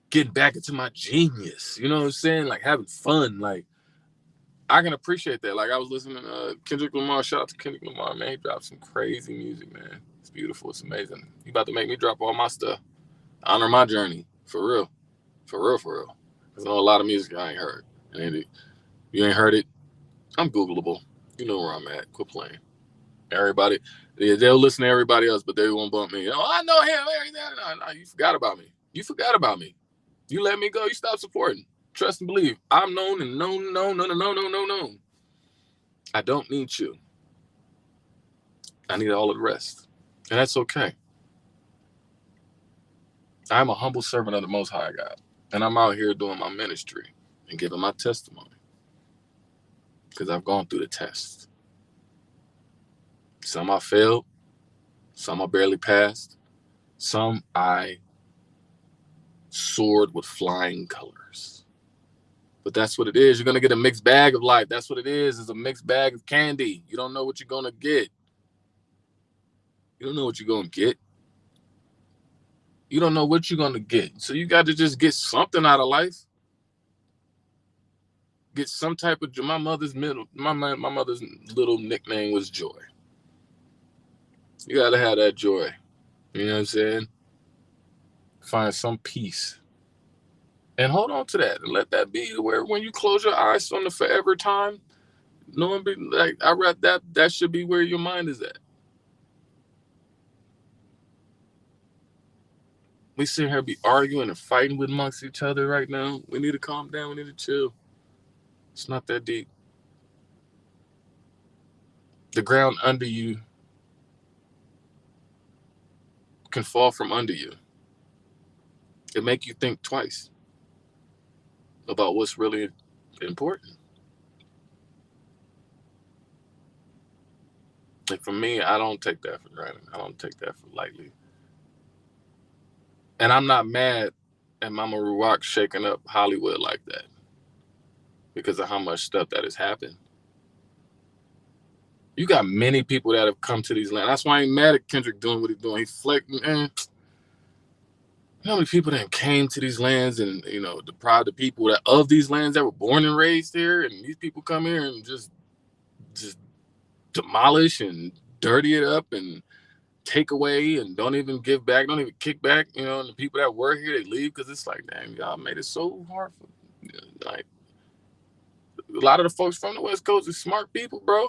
getting back into my genius. You know what I'm saying? Like, having fun. Like, I can appreciate that. Like, I was listening to Kendrick Lamar. Shout out to Kendrick Lamar, man. He dropped some crazy music, man. It's beautiful. It's amazing. He about to make me drop all my stuff. Honor my journey. For real. For real, for real. Because I know a lot of music I ain't heard. And if you ain't heard it, I'm Googleable. You know where I'm at. Quit playing. Everybody, they'll listen to everybody else, but they won't bump me. Oh, I know him. No, you forgot about me. You forgot about me. You let me go. You stop supporting. Trust and believe. I'm known and known. I don't need you. I need all of the rest. And that's okay. I'm a humble servant of the Most High God. And I'm out here doing my ministry and giving my testimony. Because I've gone through the test. Some I failed. Some I barely passed. Some I soared with flying colors. But that's what it is. You're going to get a mixed bag of life. That's what it is. It's a mixed bag of candy. You don't know what you're going to get. You don't know what you're going to get. You don't know what you're going to get. So you got to just get something out of life. Get some type of, my mother's little nickname was Joy. You got to have that joy. You know what I'm saying? Find some peace. And hold on to that. And let that be where when you close your eyes on the forever time, knowing like I read that should be where your mind is at. We sit here be arguing and fighting with amongst each other right now. We need to calm down. We need to chill. It's not that deep. The ground under you can fall from under you. It make you think twice about what's really important. Like for me, I don't take that for granted. I don't take that for lightly. And I'm not mad at Mama Ruwak shaking up Hollywood like that because of how much stuff that has happened. You got many people that have come to these lands. That's why I ain't mad at Kendrick doing what he's doing. He's flicking. You know how many people that came to these lands and, deprived the people that of these lands that were born and raised here, and these people come here and just demolish and dirty it up and take away and don't even give back, don't even kick back. And the people that were here, they leave because it's like, damn, y'all made it so hard for like a lot of the folks from the West Coast are smart people, bro.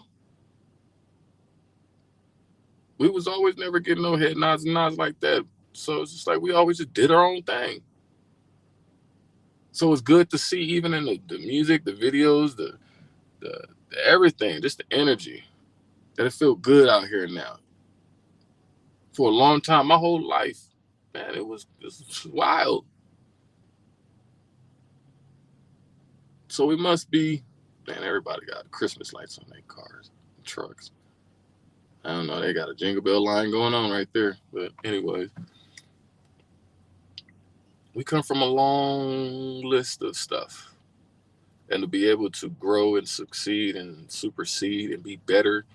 We was always never getting no head nods and nods like that. So it's just like we always just did our own thing. So it's good to see, even in the music, the videos, the everything, just the energy, that it feel good out here now. For a long time, my whole life, man, it was wild. So we must be, man, everybody got Christmas lights on their cars, trucks. I don't know, they got a Jingle Bell line going on right there. But anyways, we come from a long list of stuff. And to be able to grow and succeed and supersede and be better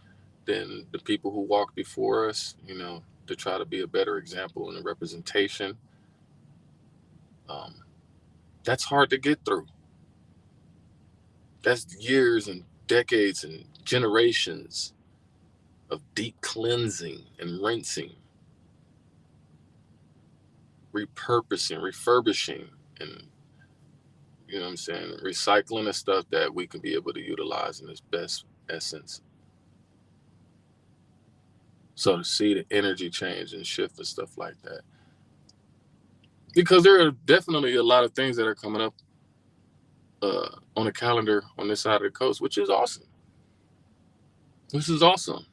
than the people who walked before us, to try to be a better example and a representation, that's hard to get through. That's years and decades and generations of deep cleansing and rinsing, repurposing, refurbishing, and recycling the stuff that we can be able to utilize in its best essence. So to see the energy change and shift and stuff like that. Because there are definitely a lot of things that are coming up on the calendar on this side of the coast, which is awesome. This is awesome.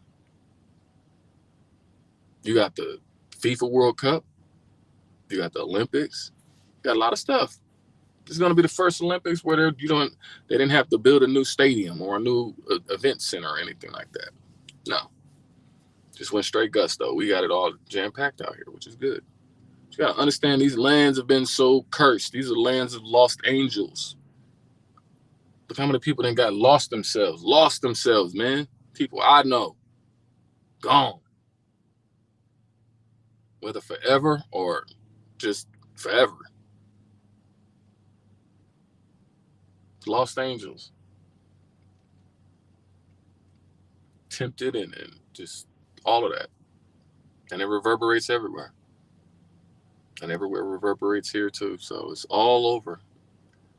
You got the FIFA World Cup. You got the Olympics. You got a lot of stuff. It's going to be the first Olympics where they didn't have to build a new stadium or a new event center or anything like that. No, just went straight gusto. We got it all jam packed out here, which is good. You got to understand these lands have been so cursed. These are lands of lost angels. Look how many people then got lost themselves, man. People I know, gone. Whether forever or just forever. Lost angels. Tempted and just all of that. And it reverberates everywhere. And everywhere reverberates here too. So it's all over.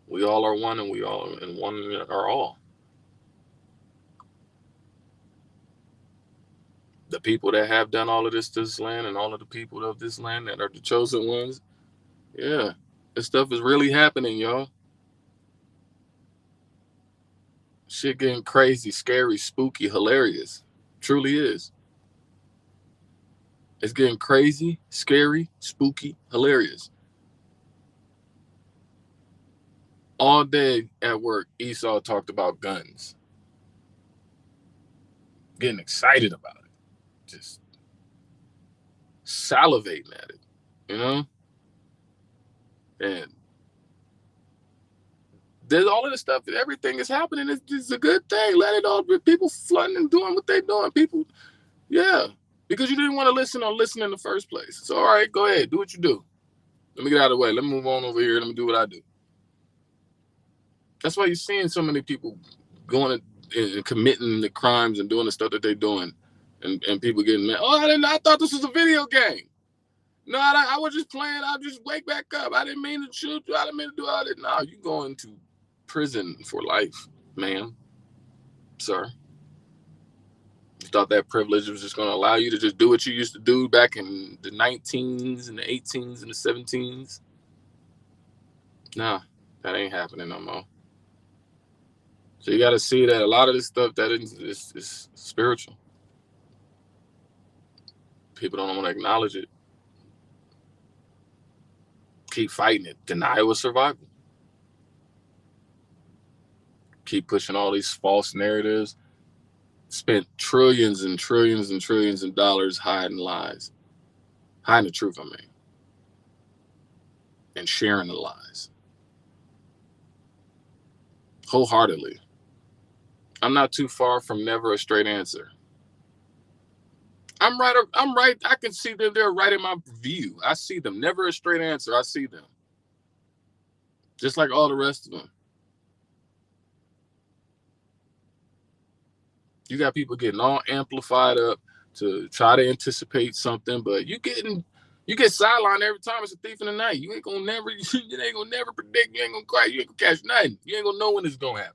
We all are one, and we all and one are all. The people that have done all of this land, and all of the people of this land that are the chosen ones, yeah, this stuff is really happening, y'all. Shit getting crazy, scary, spooky, hilarious. Truly is. It's getting crazy, scary, spooky, hilarious. All day at work, Esau talked about guns. Getting excited about it. Just salivating at it, you know? And there's all of this stuff, everything is happening. It's a good thing. Let it all be. People flooding and doing what they're doing. People, yeah. Because you didn't want to listen in the first place. So, all right, go ahead. Do what you do. Let me get out of the way. Let me move on over here. Let me do what I do. That's why you're seeing so many people going and committing the crimes and doing the stuff that they're doing. And people getting mad. Oh, I thought this was a video game. No, I was just playing. I just wake back up. I didn't mean to shoot you. I didn't mean to do all that. No, you going to prison for life, ma'am, sir. You thought that privilege was just going to allow you to just do what you used to do back in the 19s and the 18s and the 17s? Nah, that ain't happening no more. So you got to see that a lot of this stuff that is spiritual. People don't want to acknowledge it. Keep fighting it. Deny it was survival. Keep pushing all these false narratives. Spent trillions and trillions and trillions of dollars hiding lies. Hiding the truth, I mean. And sharing the lies. Wholeheartedly. I'm not too far from never a straight answer. I'm right. I can see them. They're right in my view. I see them. Never a straight answer. I see them. Just like all the rest of them. You got people getting all amplified up to try to anticipate something, but you get sidelined every time. It's a thief in the night. You ain't gonna never predict. You ain't gonna cry. You ain't gonna catch nothing. You ain't gonna know when it's gonna happen.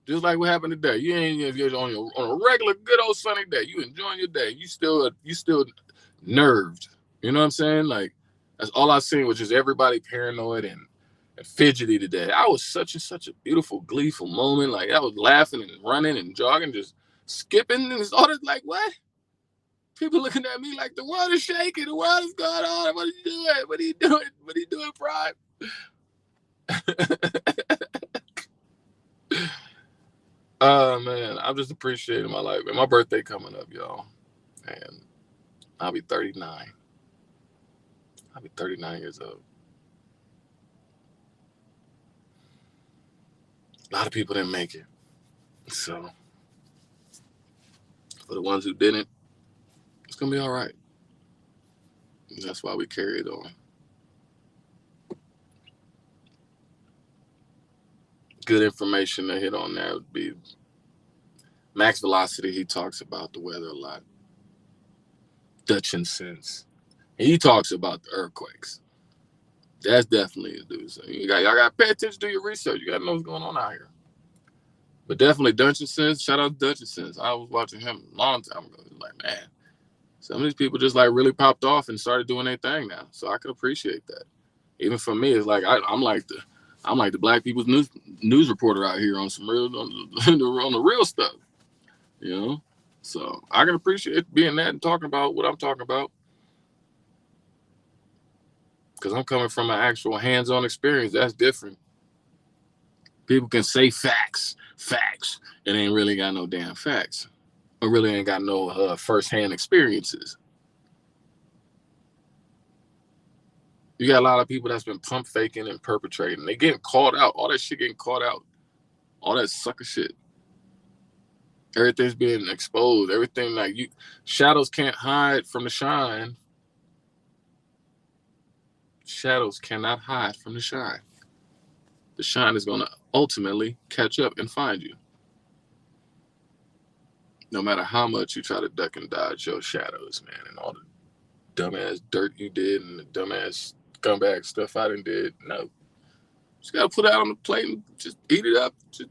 Just like what happened today. You ain't, if you're on a regular good old sunny day, you enjoying your day. You still nerved. You know what I'm saying? Like that's all I seen was just everybody paranoid and fidgety today. I was such a beautiful, gleeful moment. Like I was laughing and running and jogging, just skipping, and it's all this like what? People looking at me like the world is shaking, the world is going on. What are you doing? What are you doing? What are you doing, Prime? Oh man, I'm just appreciating my life. Man, my birthday coming up, y'all. And I'll be 39. I'll be 39 years old. A lot of people didn't make it. So for the ones who didn't, it's gonna be all right. And that's why we carry it on. Good information to hit on there would be Max Velocity. He talks about the weather a lot. Dutch and Sense. He talks about the earthquakes. That's definitely a dude. So y'all got to pay attention to your research. You got to know what's going on out here. But definitely Dutch and Sense. Shout out to Dutch and Sense. I was watching him a long time ago. Like, man, some of these people just like really popped off and started doing their thing now. So I can appreciate that. Even for me, it's like I'm like the black people's news reporter out here on some real on the real stuff, you know. So I can appreciate being that and talking about what I'm talking about. Because I'm coming from an actual hands-on experience. That's different. People can say facts, and ain't really got no damn facts, or really ain't got no first-hand experiences. You got a lot of people that's been pump faking and perpetrating. They getting caught out. All that shit getting caught out. All that sucker shit. Everything's being exposed. Everything like you, shadows can't hide from the shine. Shadows cannot hide from the shine. The shine is going to ultimately catch up and find you. No matter how much you try to duck and dodge your shadows, man, and all the dumbass dirt you did and the dumbass scumbag stuff I done did. No. Just got to put it out on the plate and just eat it up. Just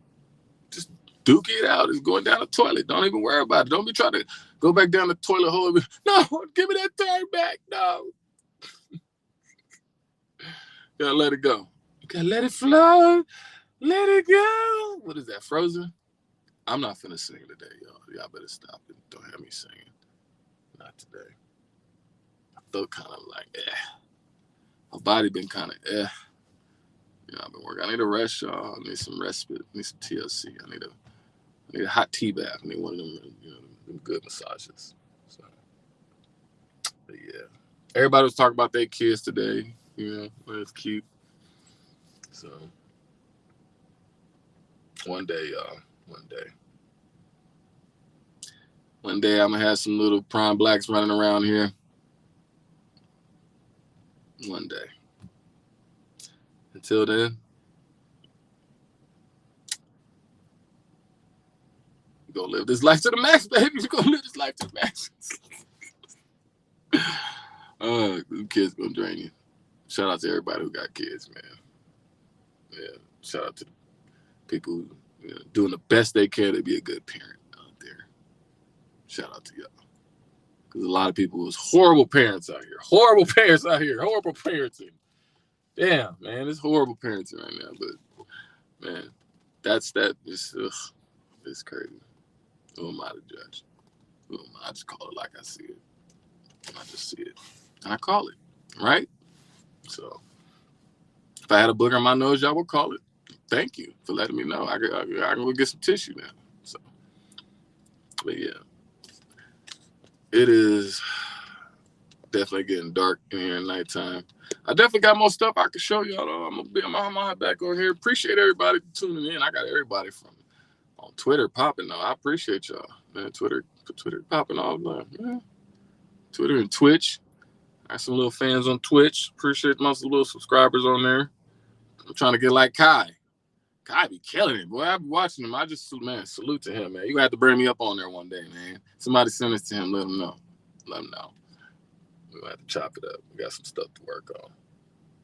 duke it out. It's going down the toilet. Don't even worry about it. Don't be trying to go back down the toilet hole. No, give me that turn back. No. You gotta let it go. You gotta let it flow. Let it go. What is that, Frozen? I'm not finna sing today, y'all. Y'all better stop it. Don't have me singing. Not today. I felt kind of like, My body been kind of, I've been working. I need a rest, y'all. I need some respite. I need some TLC. I need a hot tea bath. I need one of them, them good massages. So, but yeah. Everybody was talking about their kids today. It's cute. So, one day, y'all. One day I'm going to have some little prime blacks running around here. One day. Until then, you go live this life to the max, baby. You go live this life to the max. The kids going to drain you. Shout out to everybody who got kids, man. Yeah, shout out to the people who doing the best they can to be a good parent out there. Shout out to y'all. Because a lot of people was horrible parents out here. Horrible parenting. Damn, man, it's horrible parenting right now. But, man, it's crazy. Who am I to judge? Who am I? I just call it like I see it. I just see it. And I call it, right? So, if I had a booger on my nose, y'all would call it. Thank you for letting me know. I can go get some tissue now. So, but yeah, it is definitely getting dark in here at nighttime. I definitely got more stuff I can show y'all. Though. I'm gonna be back over here. Appreciate everybody tuning in. I got everybody from on Twitter popping though. I appreciate y'all, man. Twitter popping all the time. Twitter and Twitch. I got some little fans on Twitch. Appreciate most of the little subscribers on there. I'm trying to get like Kai. Kai be killing it, boy. I be watching him. Salute to him, man. You have to bring me up on there one day, man. Somebody send this to him. Let him know. We're going to have to chop it up. We got some stuff to work on.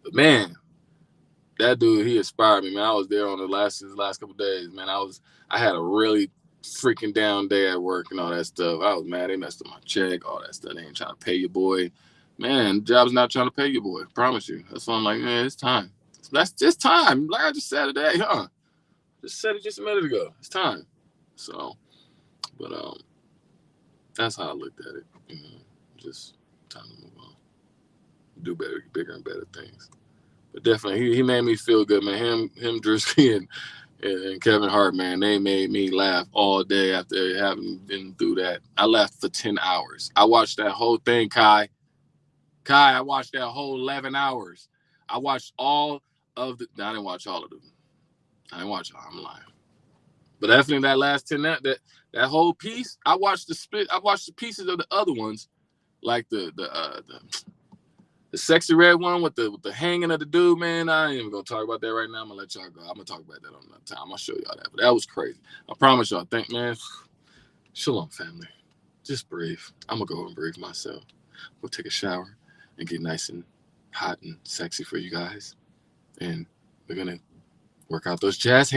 But, man, that dude, he inspired me, man. I was there on his last couple of days, man. I had a really freaking down day at work and all that stuff. I was mad. They messed up my check, all that stuff. They ain't trying to pay your boy. Man, the job's not trying to pay your boy. I promise you. That's why I'm like, man, it's time. That's just time. Like I just said today, huh? Just said it just a minute ago. It's time. So, but that's how I looked at it. Just time to move on. Do better, bigger and better things. But definitely, he made me feel good, man. Him, Drewski, and Kevin Hart, man, they made me laugh all day after having been through that. I laughed for 10 hours. I watched that whole thing, Kai, I watched that whole 11 hours. I watched all of the. I didn't watch all of them. I didn't watch all. I'm lying. But definitely that last 10, that whole piece, I watched the split. I watched the pieces of the other ones, like the sexy red one with the hanging of the dude, man. I ain't even gonna talk about that right now. I'm gonna let y'all go. I'm gonna talk about that on another time. I'll show y'all that. But that was crazy. I promise y'all. Man. Shalom, family. Just breathe. I'm gonna go and breathe myself. We'll take a shower and get nice and hot and sexy for you guys. And we're gonna work out those jazz hands.